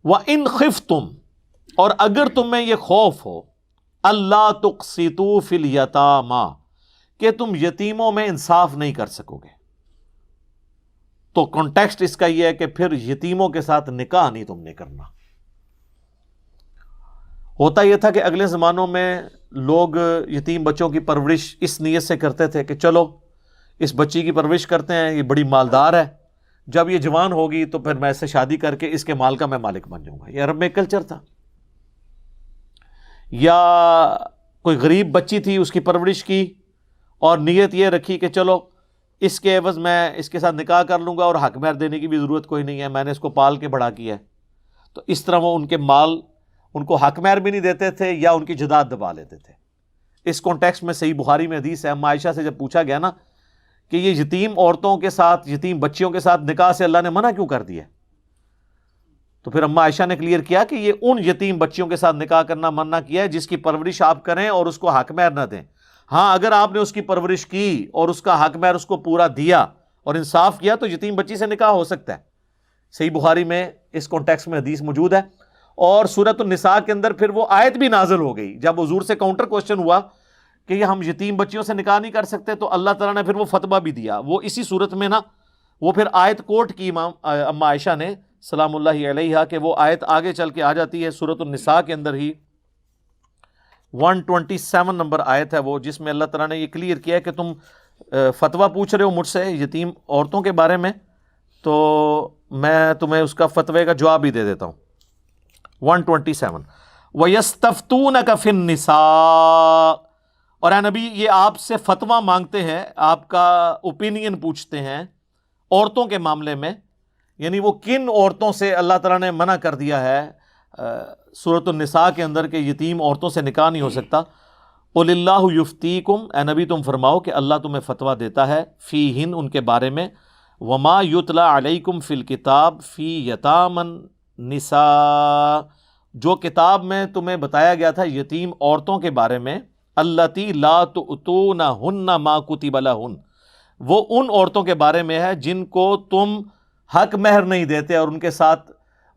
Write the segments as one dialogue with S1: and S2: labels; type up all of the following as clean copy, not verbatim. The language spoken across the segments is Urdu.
S1: وَإِنْ خِفْتُمْ، اور اگر تمہیں یہ خوف ہو، اللہ تقسطوا فی الیتامی، کہ تم یتیموں میں انصاف نہیں کر سکو گے، تو کانٹیکسٹ اس کا یہ ہے کہ پھر یتیموں کے ساتھ نکاح نہیں تم نے کرنا۔ ہوتا یہ تھا کہ اگلے زمانوں میں لوگ یتیم بچوں کی پرورش اس نیت سے کرتے تھے کہ چلو اس بچی کی پرورش کرتے ہیں، یہ بڑی مالدار ہے، جب یہ جوان ہوگی تو پھر میں اس سے شادی کر کے اس کے مال کا میں مالک بن جاؤں گا۔ یہ عرب میں کلچر تھا۔ یا کوئی غریب بچی تھی، اس کی پرورش کی اور نیت یہ رکھی کہ چلو اس کے عوض میں اس کے ساتھ نکاح کر لوں گا اور حق مہر دینے کی بھی ضرورت کوئی نہیں ہے، میں نے اس کو پال کے بڑا کیا ہے۔ تو اس طرح وہ ان کے مال، ان کو حق مہر بھی نہیں دیتے تھے یا ان کی جائیداد دبا لیتے تھے۔ اس کانٹیکسٹ میں صحیح بخاری میں حدیث ہے، اما عائشہ سے جب پوچھا گیا نا کہ یہ یتیم عورتوں کے ساتھ، یتیم بچیوں کے ساتھ نکاح سے اللہ نے منع کیوں کر دیا، تو پھر اما عائشہ نے کلیئر کیا کہ یہ ان یتیم بچیوں کے ساتھ نکاح کرنا منع کیا ہے جس کی پرورش آپ کریں اور اس کو حق مہر نہ دیں۔ ہاں اگر آپ نے اس کی پرورش کی اور اس کا حق مہر اس کو پورا دیا اور انصاف کیا تو یتیم بچی سے نکاح ہو سکتا ہے۔ صحیح بخاری میں اس کانٹیکسٹ میں حدیث موجود ہے۔ اور سورۃ النساء کے اندر پھر وہ آیت بھی نازل ہو گئی جب حضور سے کاؤنٹر کوسچن ہوا کہ یہ ہم یتیم بچیوں سے نکاح نہیں کر سکتے، تو اللہ تعالیٰ نے پھر وہ فتویٰ بھی دیا۔ وہ اسی صورت میں نا وہ پھر آیت کوٹ کی امام اما عائشہ نے سلام اللہ علیہا، کہ وہ آیت آگے چل کے آ جاتی ہے سورۃ النساء کے اندر ہی 127 نمبر آیت ہے وہ، جس میں اللہ تعالیٰ نے یہ کلیئر کیا ہے کہ تم فتویٰ پوچھ رہے ہو مجھ سے یتیم عورتوں کے بارے میں، تو میں تمہیں اس کا فتوے کا جواب بھی دے دیتا ہوں۔ 127 وَيَسْتَفْتُونَكَ فِي النِّسَاءِ، اور اے نبی یہ آپ سے فتویٰ مانگتے ہیں، آپ کا اوپینین پوچھتے ہیں عورتوں کے معاملے میں، یعنی وہ کن عورتوں سے اللہ تعالیٰ نے منع کر دیا ہے سورۃ النساء کے اندر کہ یتیم عورتوں سے نکاح نہیں ہو سکتا۔ قُلِ اللَّهُ يُفْتِيكُمْ، اے نبی تم فرماؤ کہ اللہ تمہیں فتویٰ دیتا ہے فیہن ان کے بارے میں، وَمَا يُتْلَى عَلَيْكُمْ فِي الْكِتَابِ فِي يَتَامَى النِّسَاءِ، جو کتاب میں تمہیں بتایا گیا تھا یتیم عورتوں کے بارے میں، اللتی لا تؤتونہن ما کتب لہن، وہ ان عورتوں کے بارے میں ہے جن کو تم حق مہر نہیں دیتے اور ان کے ساتھ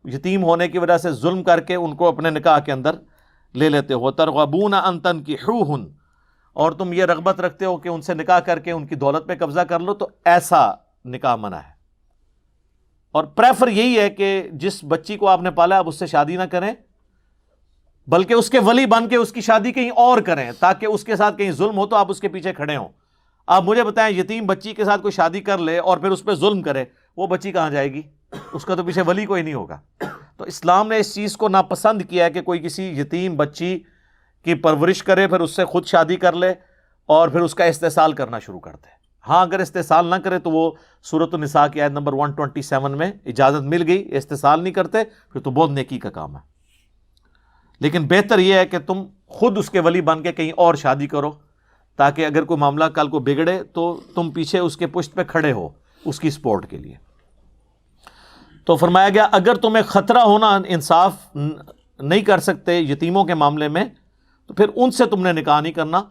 S1: یتیم ہونے کی وجہ سے ظلم کر کے ان کو اپنے نکاح کے اندر لے لیتے ہو۔ ترغبون ان تنکحوہن، اور تم یہ رغبت رکھتے ہو کہ ان سے نکاح کر کے ان کی دولت پہ قبضہ کر لو، تو ایسا نکاح منع ہے۔ اور پریفر یہی ہے کہ جس بچی کو آپ نے پالا آپ اس سے شادی نہ کریں، بلکہ اس کے ولی بن کے اس کی شادی کہیں اور کریں، تاکہ اس کے ساتھ کہیں ظلم ہو تو آپ اس کے پیچھے کھڑے ہوں۔ آپ مجھے بتائیں یتیم بچی کے ساتھ کوئی شادی کر لے اور پھر اس پہ ظلم کرے، وہ بچی کہاں جائے گی؟ اس کا تو پیچھے ولی کوئی نہیں ہوگا۔ تو اسلام نے اس چیز کو ناپسند کیا ہے کہ کوئی کسی یتیم بچی کی پرورش کرے، پھر اس سے خود شادی کر لے اور پھر اس کا استحصال کرنا شروع کر دے۔ ہاں اگر استحصال نہ کرے تو وہ سورۃ النساء کی آیت نمبر 127 میں اجازت مل گئی، استحصال نہیں کرتے پھر تو بہت نیکی کا کام ہے۔ لیکن بہتر یہ ہے کہ تم خود اس کے ولی بن کے کہیں اور شادی کرو، تاکہ اگر کوئی معاملہ کل کو بگڑے تو تم پیچھے اس کے پشت پہ کھڑے ہو اس کی سپورٹ کے لیے۔ تو فرمایا گیا اگر تمہیں خطرہ ہونا انصاف نہیں کر سکتے یتیموں کے معاملے میں تو پھر ان سے تم نے نکاح نہیں کرنا۔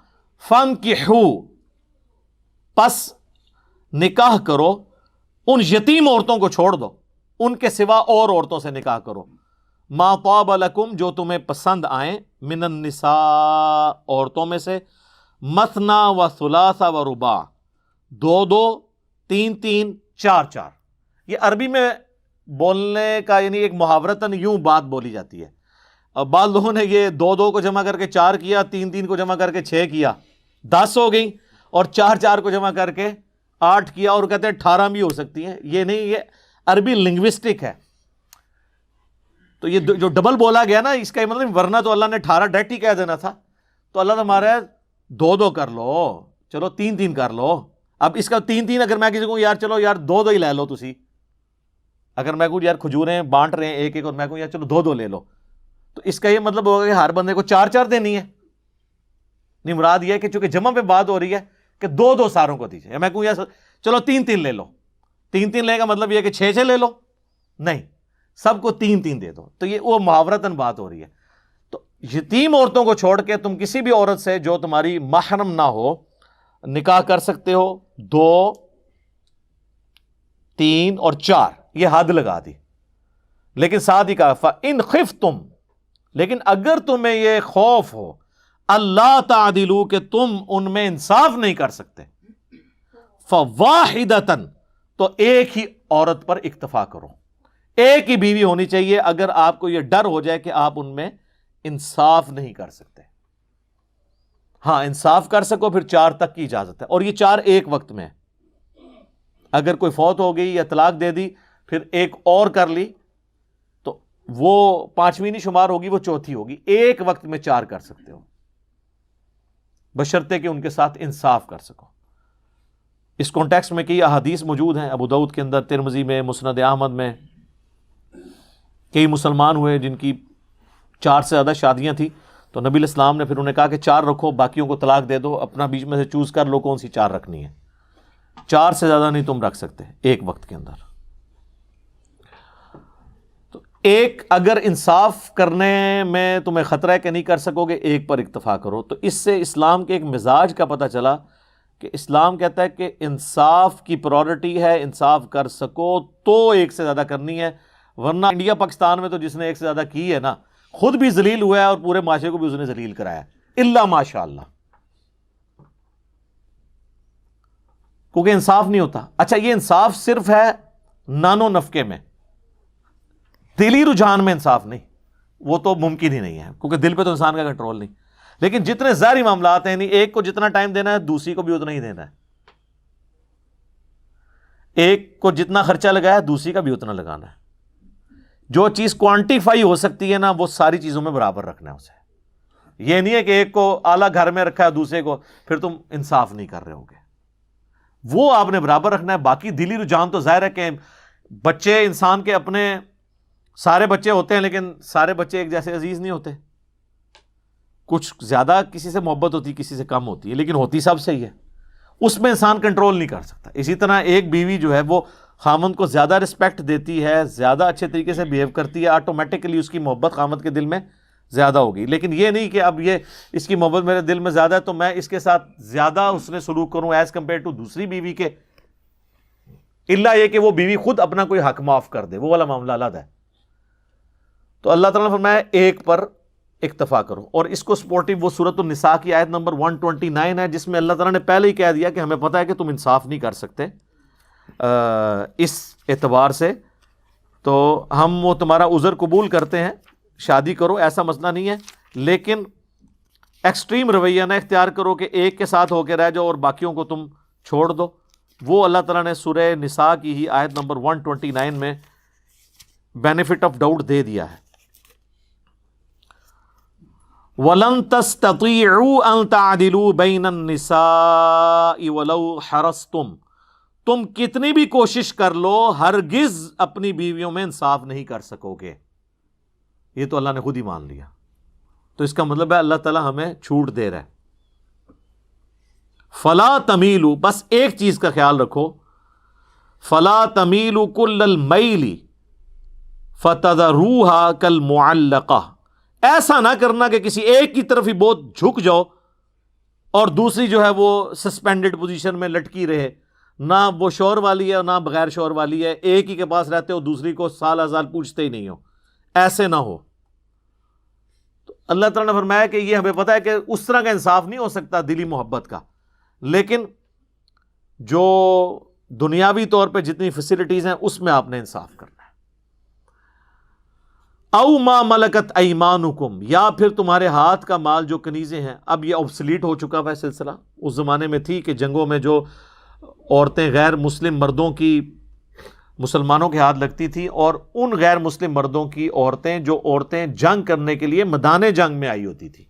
S1: فَانْكِحُوا، پس نکاح کرو، ان یتیم عورتوں کو چھوڑ دو، ان کے سوا اور عورتوں سے نکاح کرو، ما طاب لکم، جو تمہیں پسند آئیں، من النساء، عورتوں میں سے، مثنا و ثلاث و رباع، دو دو، تین تین، چار چار۔ یہ عربی میں بولنے کا یعنی ایک محاورتاً یوں بات بولی جاتی ہے۔ اب بعض لوگوں نے یہ دو دو کو جمع کر کے چار کیا، تین تین کو جمع کر کے 6 کیا، 10 ہو گئی، اور چار چار کو جمع کر کے 8 کیا، اور کہتے ہیں 18 بھی ہو سکتی ہیں۔ یہ نہیں، یہ عربی لنگوسٹک ہے۔ تو یہ جو ڈبل بولا گیا نا، اس کا مطلب ورنہ تو اللہ نے 18 ڈائریکٹ ہی کہہ دینا تھا، تو اللہ ہمارا 2 کر لو، چلو 3 کر لو۔ اب اس کا 3 اگر میں کسی کو یار چلو یار 2 ہی لے لو تسی، اگر میں کہوں یار کھجوریں بانٹ رہے ہیں ایک ایک اور میں کہوں یار چلو 2 لے لو، تو اس کا یہ مطلب ہوگا کہ ہر بندے کو 4 دینی ہے؟ نہیں، مراد یہ ہے کہ چونکہ جمع پہ بات ہو رہی ہے کہ 2 ساروں کو دیجیے۔ میں کہوں یار چلو 3 لے لو، 3 لے کا مطلب یہ ہے کہ 6 لے لو؟ نہیں، سب کو 3 دے دو۔ تو یہ وہ محاورتاً بات ہو رہی ہے۔ تو یتیم عورتوں کو چھوڑ کے تم کسی بھی عورت سے جو تمہاری محرم نہ ہو نکاح کر سکتے ہو، 2 3 اور 4، یہ حد لگا دی۔ لیکن ساتھ ہی کہا فَإِنْ خِفْتُمْ، لیکن اگر تمہیں یہ خوف ہو اللہ تعدلوا کہ تم ان میں انصاف نہیں کر سکتے، فَوَاحِدَةً تو ایک ہی عورت پر اکتفا کرو، ایک ہی بیوی ہونی چاہیے اگر آپ کو یہ ڈر ہو جائے کہ آپ ان میں انصاف نہیں کر سکتے۔ ہاں انصاف کر سکو پھر 4 تک کی اجازت ہے، اور یہ 4 ایک وقت میں ہے۔ اگر کوئی فوت ہو گئی یا طلاق دے دی پھر ایک اور کر لی تو وہ 5ویں نہیں شمار ہوگی، وہ 4تھی ہوگی۔ ایک وقت میں 4 کر سکتے ہو بشرطے کہ ان کے ساتھ انصاف کر سکو۔ اس کانٹیکسٹ میں کئی احادیث موجود ہیں، ابو داؤد کے اندر، ترمذی میں، مسند احمد میں۔ کئی مسلمان ہوئے جن کی 4 سے زیادہ شادیاں تھیں، تو نبی علیہ السلام نے پھر انہیں کہا کہ 4 رکھو، باقیوں کو طلاق دے دو، اپنا بیچ میں سے چوز کر لو کون سی 4 رکھنی ہے۔ 4 سے زیادہ نہیں تم رکھ سکتے ایک وقت کے اندر۔ تو ایک اگر انصاف کرنے میں تمہیں خطرہ ہے کہ نہیں کر سکو گے، ایک پر اکتفا کرو۔ تو اس سے اسلام کے ایک مزاج کا پتہ چلا کہ اسلام کہتا ہے کہ انصاف کی پرائورٹی ہے، انصاف کر سکو تو ایک سے زیادہ کرنی ہے، ورنہ انڈیا پاکستان میں تو جس نے ایک سے زیادہ کی ہے نا، خود بھی ذلیل ہوا ہے اور پورے معاشرے کو بھی اس نے ذلیل کرایا ہے، الا ماشاء اللہ، کیونکہ انصاف نہیں ہوتا۔ اچھا یہ انصاف صرف ہے نانو نفقے میں، دلی رجحان میں انصاف نہیں، وہ تو ممکن ہی نہیں ہے کیونکہ دل پہ تو انسان کا کنٹرول نہیں۔ لیکن جتنے ظاہری معاملات ہیں، ایک کو جتنا ٹائم دینا ہے دوسری کو بھی اتنا ہی دینا ہے، ایک کو جتنا خرچہ لگایا ہے دوسری کا بھی اتنا لگانا ہے۔ جو چیز کوانٹیفائی ہو سکتی ہے نا وہ ساری چیزوں میں برابر رکھنا ہے اسے۔ یہ نہیں ہے کہ ایک کو اعلیٰ گھر میں رکھا ہے دوسرے کو، پھر تم انصاف نہیں کر رہے ہوگے، وہ آپ نے برابر رکھنا ہے۔ باقی دلی رجحان تو ظاہر ہے کہ بچے انسان کے اپنے سارے بچے ہوتے ہیں، لیکن سارے بچے ایک جیسے عزیز نہیں ہوتے، کچھ زیادہ کسی سے محبت ہوتی، کسی سے کم ہوتی ہے، لیکن ہوتی سب سے ہی ہے، اس میں انسان کنٹرول نہیں کر سکتا۔ اسی طرح ایک بیوی جو ہے وہ خامند کو زیادہ رسپیکٹ دیتی ہے، زیادہ اچھے طریقے سے بیہیو کرتی ہے، آٹومیٹکلی اس کی محبت خامند کے دل میں زیادہ ہوگی۔ لیکن یہ نہیں کہ اب یہ اس کی محبت میرے دل میں زیادہ ہے تو میں اس کے ساتھ زیادہ اس نے سلوک کروں ایز کمپیئر ٹو دوسری بیوی کے، الا یہ کہ وہ بیوی خود اپنا کوئی حق معاف کر دے، وہ والا معاملہ علیحدہ ہے۔ تو اللہ تعالیٰ نے فرمایا ایک پر اکتفا کرو، اور اس کو سپورٹو وہ سورۃ النساء کی آیت نمبر 129 ہے، جس میں اللہ تعالیٰ نے پہلے ہی کہہ دیا کہ ہمیں پتہ ہے کہ تم انصاف نہیں کر سکتے اس اعتبار سے، تو ہم وہ تمہارا عذر قبول کرتے ہیں، شادی کرو، ایسا مسئلہ نہیں ہے، لیکن ایکسٹریم رویہ نہ اختیار کرو کہ ایک کے ساتھ ہو کے رہ جاؤ اور باقیوں کو تم چھوڑ دو۔ وہ اللہ تعالیٰ نے سورہ نساء کی ہی آیت نمبر 129 میں بینیفٹ آف ڈاؤٹ دے دیا ہے۔ وَلَن تَسْتَطِيعُوا أَن تَعْدِلُوا بَيْنَ النِّسَاءِ وَلَوْ حَرَصْتُمْ، تم کتنی بھی کوشش کر لو ہرگز اپنی بیویوں میں انصاف نہیں کر سکو گے۔ یہ تو اللہ نے خود ہی مان لیا، تو اس کا مطلب ہے اللہ تعالیٰ ہمیں چھوٹ دے رہا ہے۔ فَلَا تَمِيلُوا، بس ایک چیز کا خیال رکھو، فَلَا تَمِيلُوا كُلَّ الْمَيْلِ فَتَذَرُوهَا كَالْمُعَلَّقَةِ، ایسا نہ کرنا کہ کسی ایک کی طرف ہی بہت جھک جاؤ اور دوسری جو ہے وہ سسپینڈڈ پوزیشن میں لٹکی رہے، نہ وہ شور والی ہے نہ بغیر شور والی ہے، ایک ہی کے پاس رہتے ہو دوسری کو سال ہزار پوچھتے ہی نہیں ہو، ایسے نہ ہو۔ تو اللہ تعالیٰ نے فرمایا کہ یہ ہمیں پتہ ہے کہ اس طرح کا انصاف نہیں ہو سکتا دلی محبت کا، لیکن جو دنیاوی طور پہ جتنی فیسلٹیز ہیں اس میں آپ نے انصاف کرنا ہے۔ او ما ملکت ایمانکم، یا پھر تمہارے ہاتھ کا مال جو کنیزیں ہیں۔ اب یہ آبسلیٹ ہو چکا ہے سلسلہ، اس زمانے میں تھی کہ جنگوں میں جو عورتیں غیر مسلم مردوں کی مسلمانوں کے ہاتھ لگتی تھی، اور ان غیر مسلم مردوں کی عورتیں جو عورتیں جنگ کرنے کے لیے میدان جنگ میں آئی ہوتی تھی۔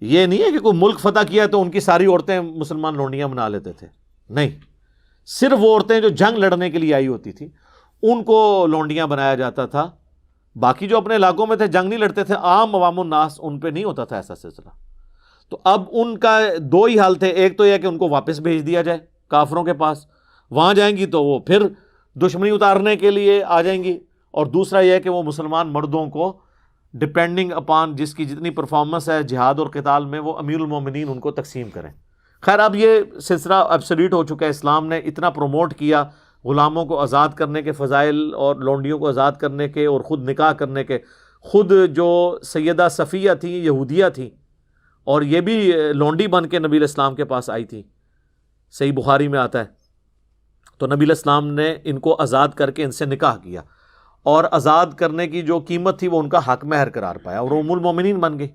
S1: یہ نہیں ہے کہ کوئی ملک فتح کیا تو ان کی ساری عورتیں مسلمان لونڈیاں بنا لیتے تھے، نہیں، صرف وہ عورتیں جو جنگ لڑنے کے لیے آئی ہوتی تھی ان کو لونڈیاں بنایا جاتا تھا۔ باقی جو اپنے علاقوں میں تھے جنگ نہیں لڑتے تھے، عام عوام الناس ان پہ نہیں ہوتا تھا ایسا سلسلہ۔ تو اب ان کا 2 ہی حال تھے، ایک تو یہ کہ ان کو واپس بھیج دیا جائے کافروں کے پاس، وہاں جائیں گی تو وہ پھر دشمنی اتارنے کے لیے آ جائیں گی، اور دوسرا یہ کہ وہ مسلمان مردوں کو ڈپینڈنگ اپان جس کی جتنی پرفارمنس ہے جہاد اور قتال میں وہ امیر المومنین ان کو تقسیم کریں۔ خیر اب یہ سلسلہ ایبسلیٹ ہو چکا ہے، اسلام نے اتنا پروموٹ کیا غلاموں کو آزاد کرنے کے فضائل اور لونڈیوں کو آزاد کرنے کے اور خود نکاح کرنے کے. خود جو سیدہ صفیہ تھیں یہودیہ تھیں اور یہ بھی لونڈی بن کے نبی علیہ السلام کے پاس آئی تھی, صحیح بخاری میں آتا ہے. تو نبی علیہ السلام نے ان کو آزاد کر کے ان سے نکاح کیا اور آزاد کرنے کی جو قیمت تھی وہ ان کا حق مہر قرار پایا اور وہ ام المومنین بن گئی.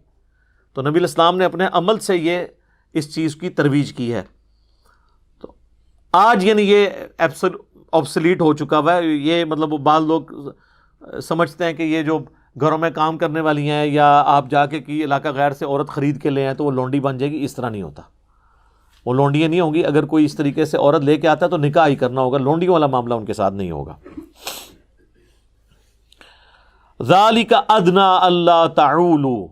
S1: تو نبی علیہ السلام نے اپنے عمل سے یہ اس چیز کی ترویج کی ہے. تو آج یعنی یہ آبسلیٹ ہو چکا ہوا ہے. یہ مطلب بعض لوگ سمجھتے ہیں کہ یہ جو گھروں میں کام کرنے والی ہیں یا آپ جا کے کی علاقہ غیر سے عورت خرید کے لے آئیں تو وہ لونڈی بن جائے گی. اس طرح نہیں ہوتا, وہ لونڈیاں نہیں ہوں گی. اگر کوئی اس طریقے سے عورت لے کے آتا ہے تو نکاح ہی کرنا ہوگا, لونڈیوں والا معاملہ ان کے ساتھ نہیں ہوگا. ذالک ادنیٰ اللہ تعولوا,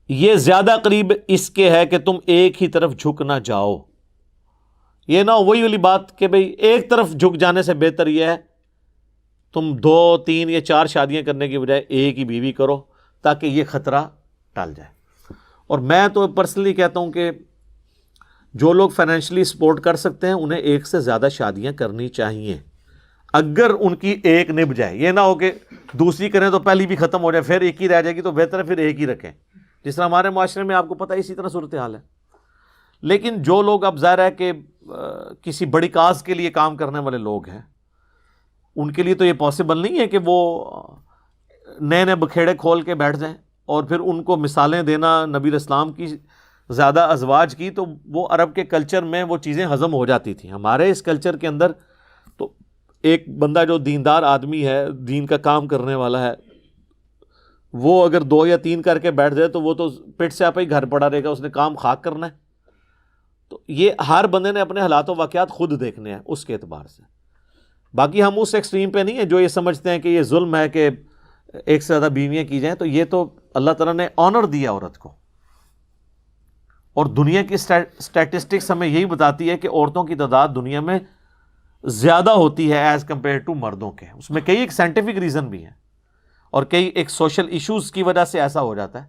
S1: یہ زیادہ قریب اس کے ہے کہ تم ایک ہی طرف جھک نہ جاؤ. یہ نہ وہی والی بات کہ بھئی ایک طرف جھک جانے سے بہتر یہ ہے تم 2 3 یا 4 شادیاں کرنے کی بجائے ایک ہی بیوی کرو تاکہ یہ خطرہ ٹال جائے. اور میں تو پرسنلی کہتا ہوں کہ جو لوگ فائنینشلی سپورٹ کر سکتے ہیں انہیں ایک سے زیادہ شادیاں کرنی چاہیے اگر ان کی ایک نبھ جائے. یہ نہ ہو کہ دوسری کریں تو پہلی بھی ختم ہو جائے پھر ایک ہی رہ جائے گی, تو بہتر ہے پھر ایک ہی رکھیں. جس طرح ہمارے معاشرے میں آپ کو پتہ ہے اسی طرح صورتحال ہے. لیکن جو لوگ اب ظاہر ہے کہ کسی بڑی کاز کے لیے کام کرنے والے لوگ ہیں ان کے لیے تو یہ پاسبل نہیں ہے کہ وہ نئے نئے بکھیڑے کھول کے بیٹھ جائیں اور پھر ان کو مثالیں دینا نبی علیہ السلام کی زیادہ ازواج کی. تو وہ عرب کے کلچر میں وہ چیزیں ہضم ہو جاتی تھیں. ہمارے اس کلچر کے اندر تو ایک بندہ جو دیندار آدمی ہے, دین کا کام کرنے والا ہے, وہ اگر 2 یا 3 کر کے بیٹھ جائے تو وہ تو پیٹ سے آپ ہی گھر پڑا رہے گا, اس نے کام خاک کرنا ہے. تو یہ ہر بندے نے اپنے حالات و واقعات خود دیکھنے ہیں اس کے اعتبار سے. باقی ہم اس ایکسٹریم پہ نہیں ہیں جو یہ سمجھتے ہیں کہ یہ ظلم ہے کہ ایک سے زیادہ بیویاں کی جائیں. تو یہ تو اللہ تعالیٰ نے آنر دیا عورت کو, اور دنیا کی اسٹیٹسٹکس ہمیں یہی بتاتی ہے کہ عورتوں کی تعداد دنیا میں زیادہ ہوتی ہے ایز کمپیئر ٹو مردوں کے. اس میں کئی ایک سائنٹیفک ریزن بھی ہیں اور کئی ایک سوشل ایشوز کی وجہ سے ایسا ہو جاتا ہے.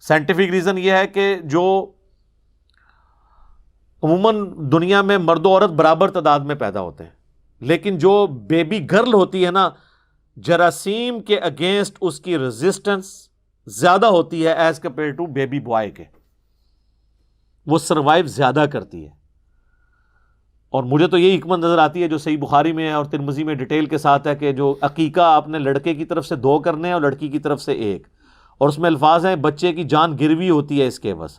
S1: سائنٹیفک ریزن یہ ہے کہ جو عموماً دنیا میں مرد و عورت برابر تعداد میں پیدا ہوتے ہیں, لیکن جو بیبی گرل ہوتی ہے نا, جراثیم کے اگینسٹ اس کی ریزسٹنس زیادہ ہوتی ہے as compare to baby boy کے. وہ سروائیو زیادہ کرتی ہے. اور مجھے تو یہ حکمت نظر آتی ہے جو صحیح بخاری میں ہے اور ترمذی میں ڈیٹیل کے ساتھ ہے کہ جو عقیقہ آپ نے لڑکے کی طرف سے 2 کرنے ہیں اور لڑکی کی طرف سے 1, اور اس میں الفاظ ہیں بچے کی جان گروی ہوتی ہے اس کے بس.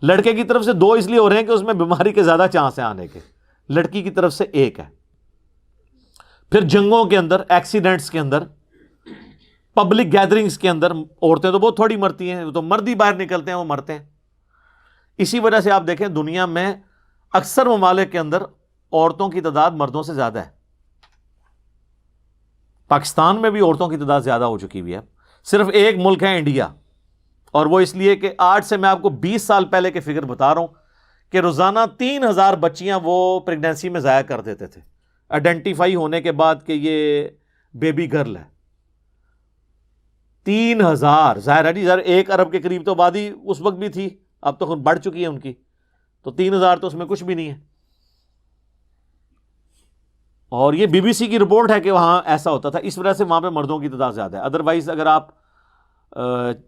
S1: لڑکے کی طرف سے 2 اس لیے ہو رہے ہیں کہ اس میں بیماری کے زیادہ چانس ہیں آنے کے, لڑکی کی طرف سے 1 ہے. پھر جنگوں کے اندر, ایکسیڈنٹس کے اندر, پبلک گیدرنگز کے اندر عورتیں تو بہت تھوڑی مرتی ہیں, تو مرد ہی باہر نکلتے ہیں وہ مرتے ہیں. اسی وجہ سے آپ دیکھیں دنیا میں اکثر ممالک کے اندر عورتوں کی تعداد مردوں سے زیادہ ہے. پاکستان میں بھی عورتوں کی تعداد زیادہ ہو چکی ہوئی ہے. صرف ایک ملک ہے انڈیا, اور وہ اس لیے کہ آج سے میں آپ کو 20 سال پہلے کے فگر بتا رہا ہوں کہ روزانہ 3000 بچیاں وہ پریگنینسی میں ضائع کر دیتے تھے آئیڈینٹیفائی ہونے کے بعد کہ یہ بیبی گرل ہے. 3000 ظاہر ہے جی, 1 ارب کے قریب تو آبادی اس وقت بھی تھی, اب تو بڑھ چکی ہے ان کی, تو 3000 تو اس میں کچھ بھی نہیں ہے. اور یہ BBC کی رپورٹ ہے کہ وہاں ایسا ہوتا تھا, اس وجہ سے وہاں پہ مردوں کی تعداد زیادہ ہے. ادروائز اگر آپ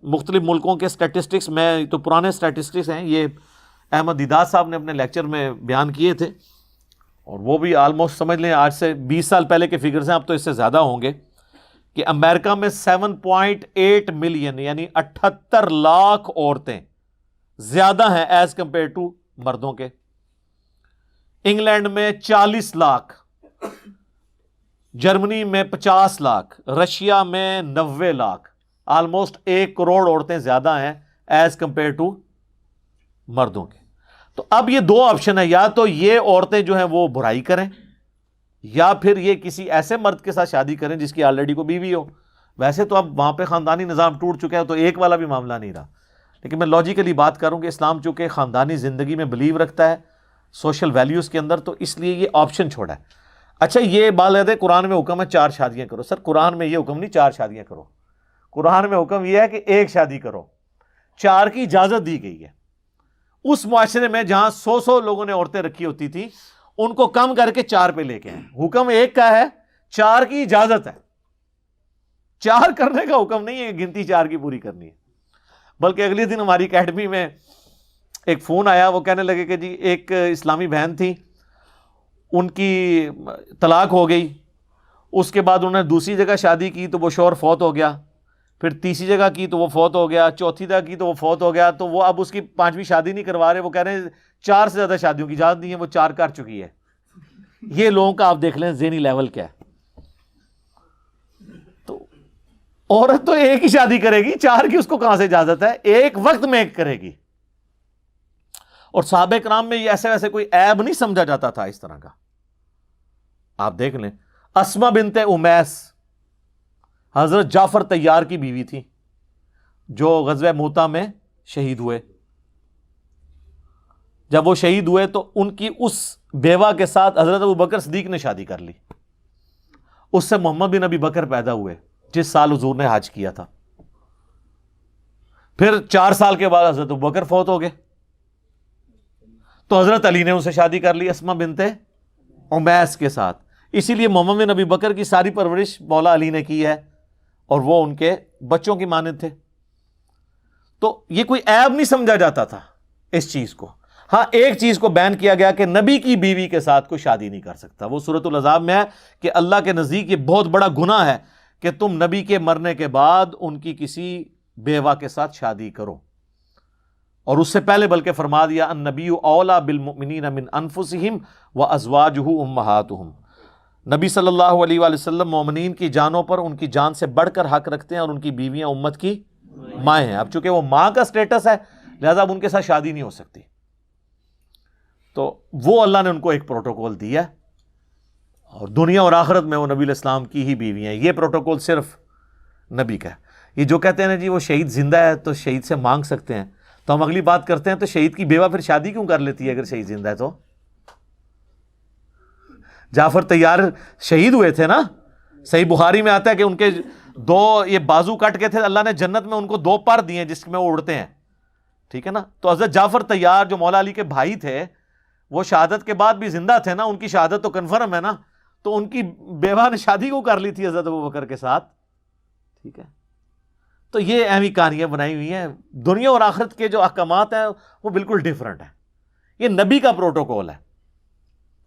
S1: مختلف ملکوں کے سٹیٹسٹکس, میں تو پرانے سٹیٹسٹکس ہیں, یہ احمد دیداد صاحب نے اپنے لیکچر میں بیان کیے تھے, اور وہ بھی آلموسٹ سمجھ لیں آج سے 20 سال پہلے کے فگرز ہیں, اب تو اس سے زیادہ ہوں گے, کہ امریکہ میں 7.8 ملین یعنی 78 لاکھ عورتیں زیادہ ہیں ایز کمپیئر ٹو مردوں کے. انگلینڈ میں 40 لاکھ, جرمنی میں 50 لاکھ, رشیا میں 90 لاکھ, آلموسٹ 1 کروڑ عورتیں زیادہ ہیں ایز کمپیئر ٹو مردوں کے. تو اب یہ 2 آپشن ہے, یا تو یہ عورتیں جو ہیں وہ برائی کریں, یا پھر یہ کسی ایسے مرد کے ساتھ شادی کریں جس کی آلریڈی کو بیوی ہو. ویسے تو اب وہاں پہ خاندانی نظام ٹوٹ چکا ہے, تو ایک والا بھی معاملہ نہیں رہا, لیکن میں لاجیکلی بات کروں کہ اسلام چونکہ خاندانی زندگی میں بلیو رکھتا ہے, سوشل ویلیوز کے اندر, تو اس لیے یہ آپشن چھوڑا ہے. اچھا یہ بات ہے قرآن میں حکم ہے 4 شادیاں کرو. سر قرآن میں یہ حکم نہیں 4 شادیاں کرو, قرآن میں حکم یہ ہے کہ 1 شادی کرو. 4 کی اجازت دی گئی ہے. اس معاشرے میں جہاں 100 لوگوں نے عورتیں رکھی ہوتی تھی, ان کو کم کر کے 4 پہ لے کے آئیں. حکم ایک کا ہے, 4 کی اجازت ہے, 4 کرنے کا حکم نہیں ہے کہ گنتی 4 کی پوری کرنی ہے. بلکہ اگلے دن ہماری اکیڈمی میں ایک فون آیا, وہ کہنے لگے کہ جی ایک اسلامی بہن تھی, ان کی طلاق ہو گئی, اس کے بعد انہوں نے دوسری جگہ شادی کی تو وہ شوہر فوت ہو گیا, پھر تیسری جگہ کی تو وہ فوت ہو گیا, چوتھی جگہ کی تو وہ فوت ہو گیا, تو وہ اب اس کی 5ویں شادی نہیں کروا رہے. وہ کہہ رہے ہیں 4 سے زیادہ شادیوں کی اجازت نہیں ہے, وہ 4 کر چکی ہے. یہ لوگوں کا آپ دیکھ لیں ذہنی لیول کیا ہے. تو عورت تو ایک ہی شادی کرے گی, 4 کی اس کو کہاں سے اجازت ہے, ایک وقت میں ایک کرے گی. اور صحابہ کرام میں یہ ایسے ویسے کوئی عیب نہیں سمجھا جاتا تھا اس طرح کا. آپ دیکھ لیں, اسما بنت امیس حضرت جعفر طیار کی بیوی تھی جو غزوہ موتا میں شہید ہوئے. جب وہ شہید ہوئے تو ان کی اس بیوہ کے ساتھ حضرت ابوبکر صدیق نے شادی کر لی. اس سے محمد بن ابی بکر پیدا ہوئے جس سال حضور نے حج کیا تھا. پھر 4 سال کے بعد حضرت ابوبکر فوت ہو گئے تو حضرت علی نے ان سے شادی کر لی اسما بنت امیس کے ساتھ. اسی لیے محمد بن ابی بکر کی ساری پرورش مولا علی نے کی ہے اور وہ ان کے بچوں کی مانند تھے. تو یہ کوئی عیب نہیں سمجھا جاتا تھا اس چیز کو. ہاں ایک چیز کو بین کیا گیا کہ نبی کی بیوی کے ساتھ کوئی شادی نہیں کر سکتا. وہ سورۃ الاحزاب میں ہے کہ اللہ کے نزدیک یہ بہت بڑا گناہ ہے کہ تم نبی کے مرنے کے بعد ان کی کسی بیوہ کے ساتھ شادی کرو. اور اس سے پہلے بلکہ فرما دیا النبی اولیٰ بالمؤمنین من انفسہم وازواجہ امہاتہم. نبی صلی اللہ علیہ وآلہ وسلم مومنین کی جانوں پر ان کی جان سے بڑھ کر حق رکھتے ہیں اور ان کی بیویاں امت کی مائیں ہیں. اب چونکہ وہ ماں کا سٹیٹس ہے لہذا اب ان کے ساتھ شادی نہیں ہو سکتی. تو وہ اللہ نے ان کو ایک پروٹوکول دیا اور دنیا اور آخرت میں وہ نبی علیہ السلام کی ہی بیوی ہیں. یہ پروٹوکول صرف نبی کا ہے. یہ جو کہتے ہیں نا جی وہ شہید زندہ ہے تو شہید سے مانگ سکتے ہیں, تو ہم اگلی بات کرتے ہیں تو شہید کی بیوہ پھر شادی کیوں کر لیتی ہے اگر شہید زندہ ہے؟ تو جعفر طیار شہید ہوئے تھے نا, صحیح بخاری میں آتا ہے کہ ان کے 2 یہ بازو کٹ کے تھے, اللہ نے جنت میں ان کو 2 پر دیے جس میں وہ اڑتے ہیں, ٹھیک ہے نا. تو حضرت جعفر طیار جو مولا علی کے بھائی تھے وہ شہادت کے بعد بھی زندہ تھے نا, ان کی شہادت تو کنفرم ہے نا, تو ان کی بیوہ نے شادی کو کر لی تھی حضرت ابوبکر کے ساتھ, ٹھیک ہے. تو یہ اہمی کہانیاں بنائی ہوئی ہیں. دنیا اور آخرت کے جو احکامات ہیں وہ بالکل ڈیفرنٹ ہیں. یہ نبی کا پروٹوکول ہے,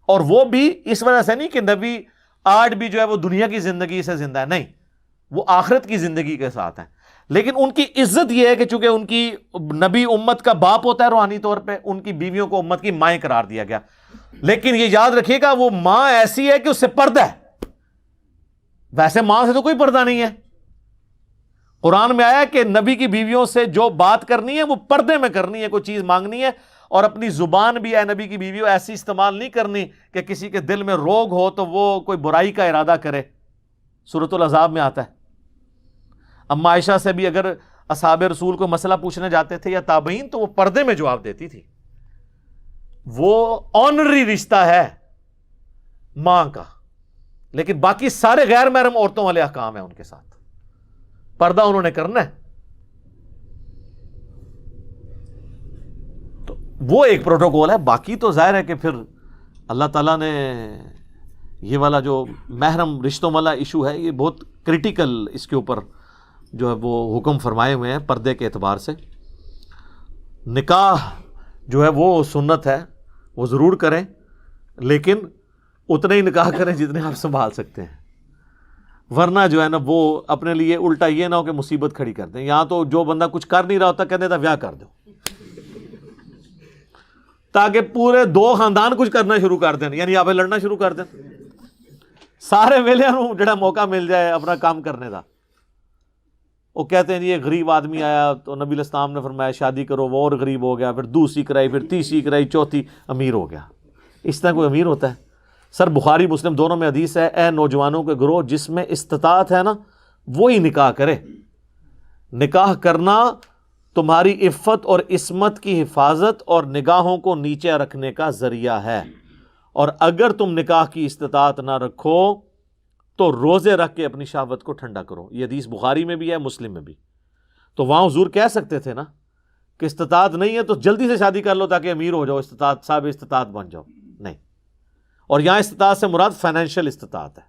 S1: اور وہ بھی اس وجہ سے نہیں کہ نبی آج بھی جو ہے وہ دنیا کی زندگی سے زندہ ہے, نہیں, وہ آخرت کی زندگی کے ساتھ ہیں. لیکن ان کی عزت یہ ہے کہ چونکہ ان کی نبی امت کا باپ ہوتا ہے روحانی طور پہ, ان کی بیویوں کو امت کی مائیں قرار دیا گیا. لیکن یہ یاد رکھیے گا وہ ماں ایسی ہے کہ اس سے پردہ ہے, ویسے ماں سے تو کوئی پردہ نہیں ہے. قرآن میں آیا کہ نبی کی بیویوں سے جو بات کرنی ہے وہ پردے میں کرنی ہے. کوئی چیز مانگنی ہے اور اپنی زبان بھی اے نبی کی بیویوں ایسی استعمال نہیں کرنی کہ کسی کے دل میں روگ ہو تو وہ کوئی برائی کا ارادہ کرے. سورۃ الاحزاب میں آتا ہے. اما عائشہ سے بھی اگر اصحاب رسول کو مسئلہ پوچھنے جاتے تھے یا تابعین تو وہ پردے میں جواب دیتی تھی. وہ آنری رشتہ ہے ماں کا, لیکن باقی سارے غیر محرم عورتوں والے احکام ہیں ان کے ساتھ, پردہ انہوں نے کرنا ہے. تو وہ ایک پروٹوکول ہے. باقی تو ظاہر ہے کہ پھر اللہ تعالیٰ نے یہ والا جو محرم رشتوں والا ایشو ہے یہ بہت کریٹیکل, اس کے اوپر جو ہے وہ حکم فرمائے ہوئے ہیں پردے کے اعتبار سے. نکاح جو ہے وہ سنت ہے, وہ ضرور کریں, لیکن اتنے ہی نکاح کریں جتنے آپ سنبھال سکتے ہیں, ورنہ جو ہے نا وہ اپنے لیے الٹا یہ نہ ہو کہ مصیبت کھڑی کر دیں. یہاں تو جو بندہ کچھ کر نہیں رہا ہوتا کہتے تھا بیاہ کر دو, تاکہ پورے 2 خاندان کچھ کرنا شروع کر دیں, یعنی آپ لڑنا شروع کر دیں, سارے ویلے جڑا موقع مل جائے اپنا کام کرنے کا. وہ کہتے ہیں یہ غریب آدمی آیا تو نبی علیہ السلام نے فرمایا شادی کرو, وہ اور غریب ہو گیا, پھر دوسری کرائی, پھر تیسری کرائی, چوتھی امیر ہو گیا. اس طرح کوئی امیر ہوتا ہے؟ سر بخاری مسلم دونوں میں حدیث ہے, اے نوجوانوں کے گروہ جس میں استطاعت ہے نا وہی نکاح کرے. نکاح کرنا تمہاری عفت اور عصمت کی حفاظت اور نگاہوں کو نیچے رکھنے کا ذریعہ ہے, اور اگر تم نکاح کی استطاعت نہ رکھو تو روزے رکھ کے اپنی شہوت کو ٹھنڈا کرو. یہ حدیث بخاری میں بھی ہے, مسلم میں بھی. تو وہاں حضور کہہ سکتے تھے نا کہ استطاعت نہیں ہے تو جلدی سے شادی کر لو تاکہ امیر ہو جاؤ, استطاعت صاحب استطاعت بن جاؤ. نہیں, اور یہاں استطاعت سے مراد فائنینشیل استطاعت ہے.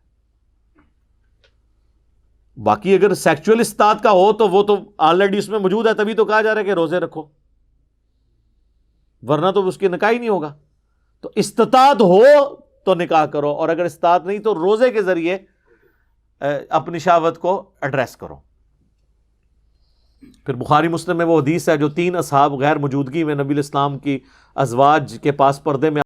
S1: باقی اگر سیکچوئل استطاعت کا ہو تو وہ تو آلریڈی اس میں موجود ہے, تبھی تو کہا جا رہا ہے کہ روزے رکھو, ورنہ تو اس کی نکاح ہی نہیں ہوگا. تو استطاعت ہو تو نکاح کرو, اور اگر استطاعت نہیں تو روزے کے ذریعے اپنی شہوت کو ایڈریس کرو. پھر بخاری مسلم میں وہ حدیث ہے جو 3 اصحاب غیر موجودگی میں نبی الاسلام کی ازواج کے پاس پردے میں